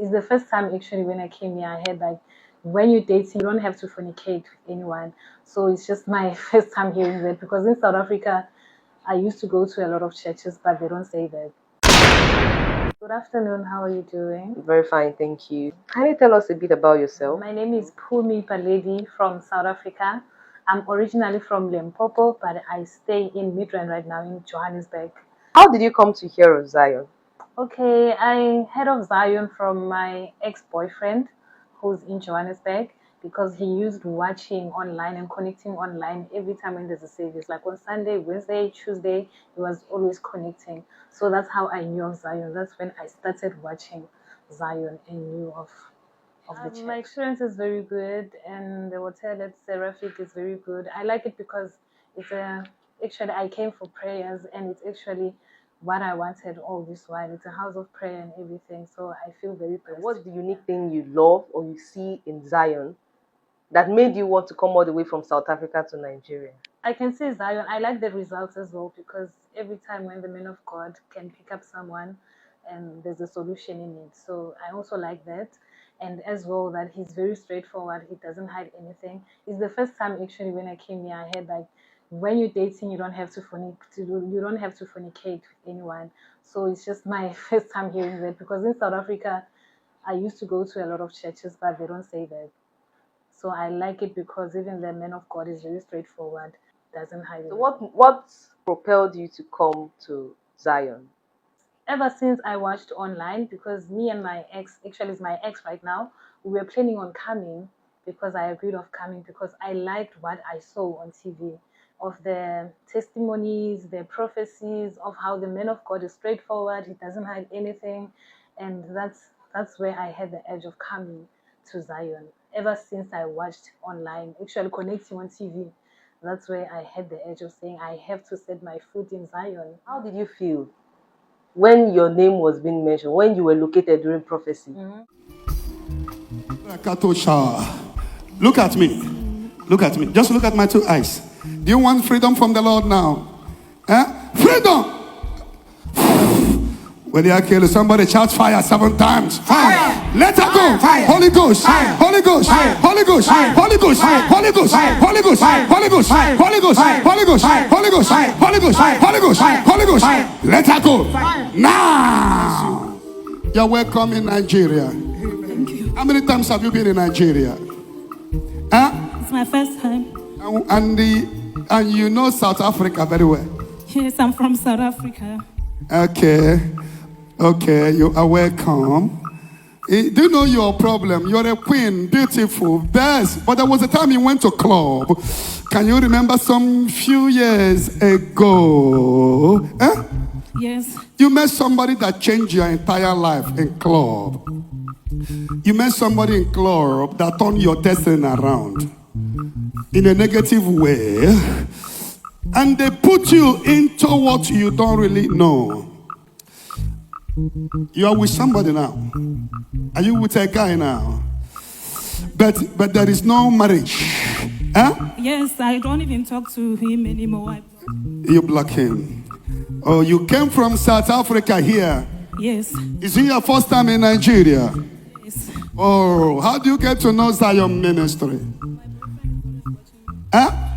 It's the first time actually when I came here, I heard like when you're dating, you don't have to fornicate with anyone. So it's just my first time hearing that because in South Africa, I used to go to a lot of churches, but they don't say that. Good afternoon. How are you doing? Very fine, thank you. Can you tell us a bit about yourself? My name is Pumi Paledi from South Africa. I'm originally from Limpopo, but I stay in Midrand right now in Johannesburg. How did you come to hear of Zion? Okay, I heard of Zion from my ex-boyfriend who's in Johannesburg because he used watching online and connecting online every time when there's a service. Like on Sunday, Wednesday, Tuesday, he was always connecting. So that's how I knew of Zion. That's when I started watching Zion and knew of the church. My experience is very good, and the hotel at Seraphic is very good. I like it because it's actually I came for prayers, and it's actually what I wanted all this while. It's a house of prayer and everything, so I feel very blessed. What's the unique thing you love or you see in Zion that made you want to come all the way from South Africa to Nigeria? I can say Zion. I like the results as well because every time when the man of God can pick up someone and there's a solution in it. So I also like that. And as well that he's very straightforward. He doesn't hide anything. It's the first time actually when I came here, I heard like when you're dating, you don't have to fornicate with anyone. So it's just my first time hearing that because in South Africa, I used to go to a lot of churches, but they don't say that. So I like it because even the man of God is very straightforward, doesn't hide it. So what propelled you to come to Zion? Ever since I watched online, because me and my ex, actually is my ex right now, we were planning on coming because I agreed of coming because I liked what I saw on TV of the testimonies, the prophecies of how the man of God is straightforward, he doesn't hide anything, and that's where I had the edge of coming to Zion. Ever since I watched online, actually connecting on TV, that's where I had the edge of saying I have to set my foot in Zion. How did you feel when your name was being mentioned, when you were located during prophecy? Look at me. Look at me. Just look at my two eyes. Do you want freedom from the Lord now? Freedom! When you kill somebody, shout fire 7 times. Fire! Let her go! Fire. Holy Ghost! Fire. Holy Ghost! Fire. Holy Ghost! Fire. Holy Ghost! Fire. Holy Ghost! Fire. Holy Ghost! Fire. Holy Ghost! Fire. Holy Ghost! Fire. Holy Ghost! Fire. Holy Ghost! Fire. Holy Ghost! Fire. Holy Ghost! Fire. Holy Ghost! Fire. Let her go! Now! You're welcome in Nigeria. Thank you. How many times have you been in Nigeria? It's my first time. And you know South Africa very well. Yes, I'm from South Africa. Okay, you are welcome. Do you know your problem? You're a queen, beautiful, best. But there was a time you went to club. Can you remember some few years ago? Yes. You met somebody that changed your entire life in club. You met somebody in club that turned your destiny around in a negative way. And they put you into what you don't really know. You are with somebody now. Are you with a guy now? But there is no marriage. Yes, I don't even talk to him anymore. You block him. Oh, you came from South Africa here. Yes. Is it your first time in Nigeria? Yes. Oh, how do you get to know Zion Ministry?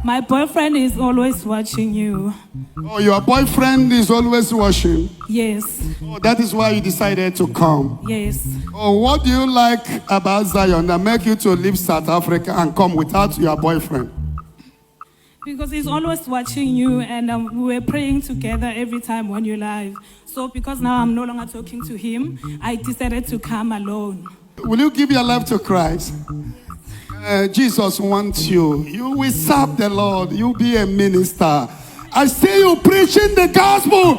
My boyfriend is always watching you. Oh, your boyfriend is always watching. Yes. Oh, that is why you decided to come. Yes. Oh, what do you like about Zion that make you to leave South Africa and come without your boyfriend? Because he's always watching you, and we were praying together every time when you're live. So because now I'm no longer talking to him, I decided to come alone. Will you give your life to Christ? Jesus wants you. You will serve the Lord. You'll be a minister. I see you preaching the gospel.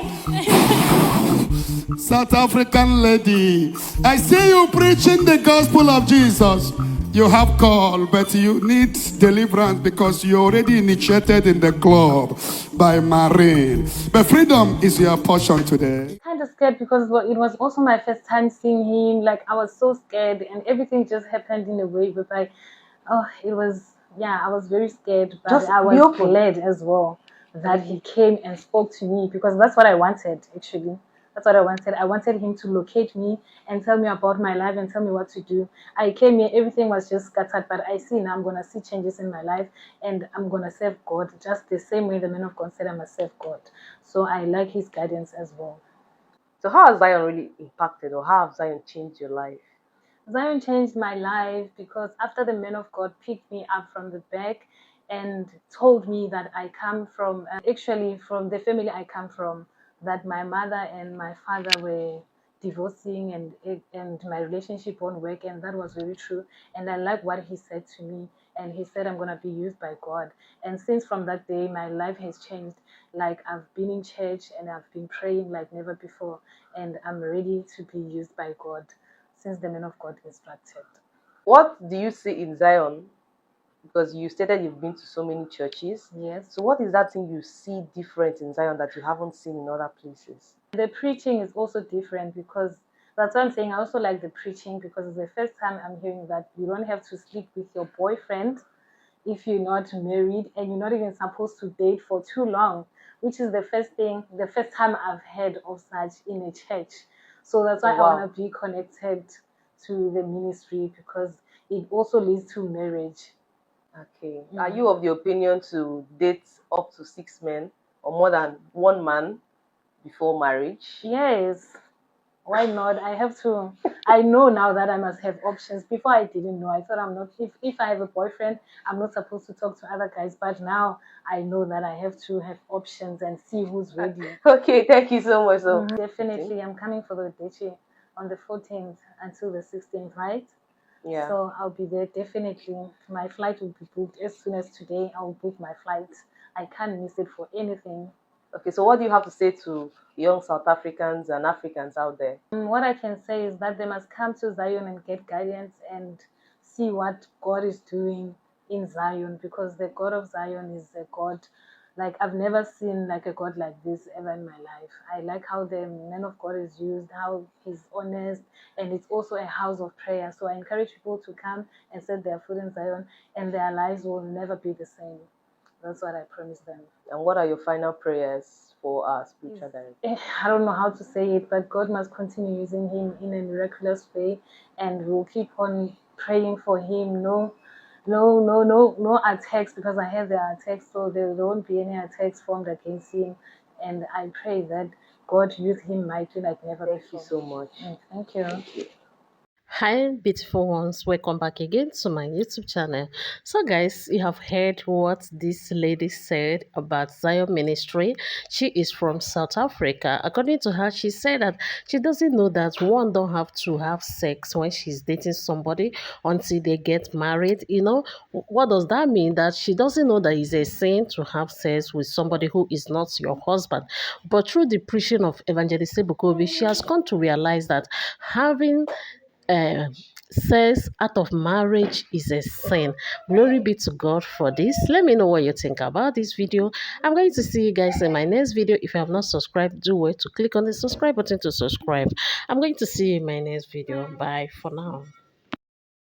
South African lady. I see you preaching the gospel of Jesus. You have call, but you need deliverance because you're already initiated in the club by Marine. But freedom is your portion today. Kind of scared because it was also my first time seeing him. Like I was so scared, and everything just happened in a way. But I was very scared, but Just I be was open. glad as well that he came and spoke to me because that's what I wanted actually. That's what I wanted. I wanted him to locate me and tell me about my life and tell me what to do. I came here, everything was just scattered, but I see now I'm going to see changes in my life and I'm going to serve God just the same way the man of God said I must serve God. So I like his guidance as well. So how has Zion really impacted, or how have Zion changed your life? Zion changed my life because after the man of God picked me up from the back and told me that I come from, actually from the family I come from, that my mother and my father were divorcing and my relationship won't work, and that was very true. And I like what he said to me, and he said I'm gonna be used by God. And since from that day, my life has changed. Like I've been in church and I've been praying like never before, and I'm ready to be used by God since the man of God instructed. What do you see in Zion? Because you stated you've been to so many churches. Yes. So what is that thing you see different in Zion that you haven't seen in other places? The preaching is also different because that's what I'm saying. I also like the preaching because it's the first time I'm hearing that you don't have to sleep with your boyfriend if you're not married and you're not even supposed to date for too long, which is the first time I've heard of such in a church. So that's Oh why I wow. want to be connected to the ministry because it also leads to marriage. Okay. Are you of the opinion to date up to 6 men or more than one man before marriage? Yes. Why not? I have to. I know now that I must have options. Before I didn't know. I thought I'm not. If I have a boyfriend, I'm not supposed to talk to other guys. But now I know that I have to have options and see who's ready. Okay, thank you so much. So Definitely, I'm coming for the Dechi on the 14th until the 16th, right? yeah. So I'll be there definitely. My flight will be booked as soon as today. I'll book my flight. I can't miss it for anything. Okay, so what do you have to say to young South Africans and Africans out there? What I can say is that they must come to Zion and get guidance and see what God is doing in Zion because the God of Zion is a God like I've never seen like a God like this ever in my life. I like how the man of God is used, how he's honest, and it's also a house of prayer. So I encourage people to come and set their foot in Zion and their lives will never be the same. That's what I promise them. And what are your final prayers for our spiritual director? I don't know how to say it, but God must continue using him in a miraculous way, and we'll keep on praying for him. No attacks because I have the attacks, so there won't be any attacks formed against him. And I pray that God use him mightily like never Thank you before. so much. Thank you. Hi, beautiful ones. Welcome back again to my YouTube channel. So, guys, you have heard what this lady said about Zion Ministry. She is from South Africa. According to her, she said that she doesn't know that one don't have to have sex when she's dating somebody until they get married. You know, what does that mean? That she doesn't know that it's a sin to have sex with somebody who is not your husband. But through the preaching of Evangelist Bukobi, she has come to realize that having uh, says out of marriage is a sin. Glory be to God for this. Let me know what you think about this video. I'm going to see you guys in my next video. If you have not subscribed, do wait to click on the subscribe button to subscribe. I'm going to see you in my next video. Bye for now.